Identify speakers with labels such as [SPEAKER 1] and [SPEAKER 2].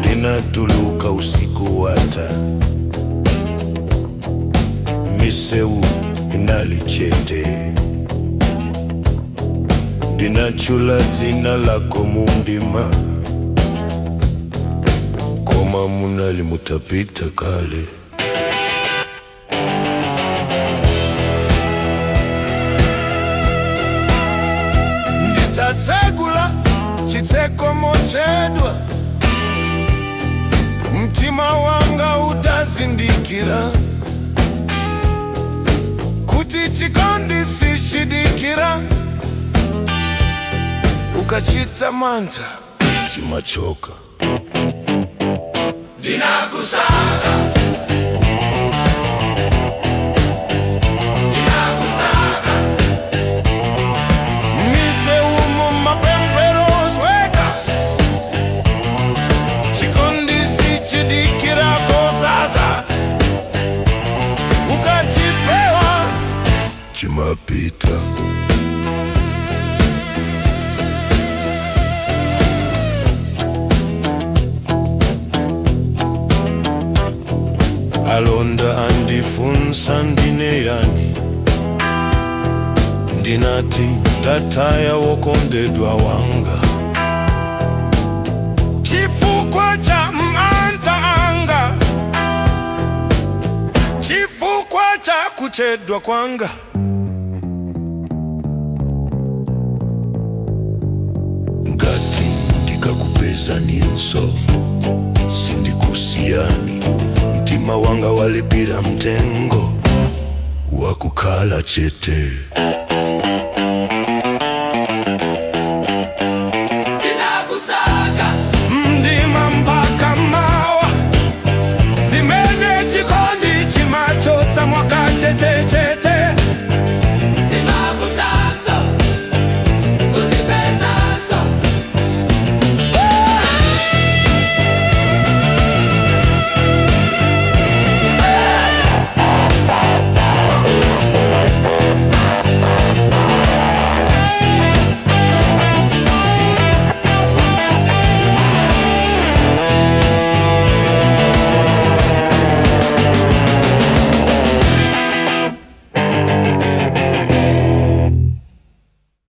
[SPEAKER 1] Ninatuluka usiku wata miseu inalichete, ndinachula zina lako mundima, koma munali mutapita kale. Nditatsegula chitseko mochedwa, mtima wanga utazindikira kuti chikondi sichidikira, ukachita mantha chimachoka. Ndinakusaka, ndinakusaka, mise umo mapemphero sweka, chikondi sichidikira kosaza, ukachipewa chimapita. Alonda andifunsa ndine yani, ndinati ndataya wokondedwa wanga, chifukwa cha mantha anga, chifukwa cha kuchedwa kwanga. Ngati ndikakupeza ninso sindikusiyani, mtima wanga walipira mtengo wakukhala chete. Ndinakusaka mdima mpaka mawa, zimene chikondi chimachotsa mwaka chete chete.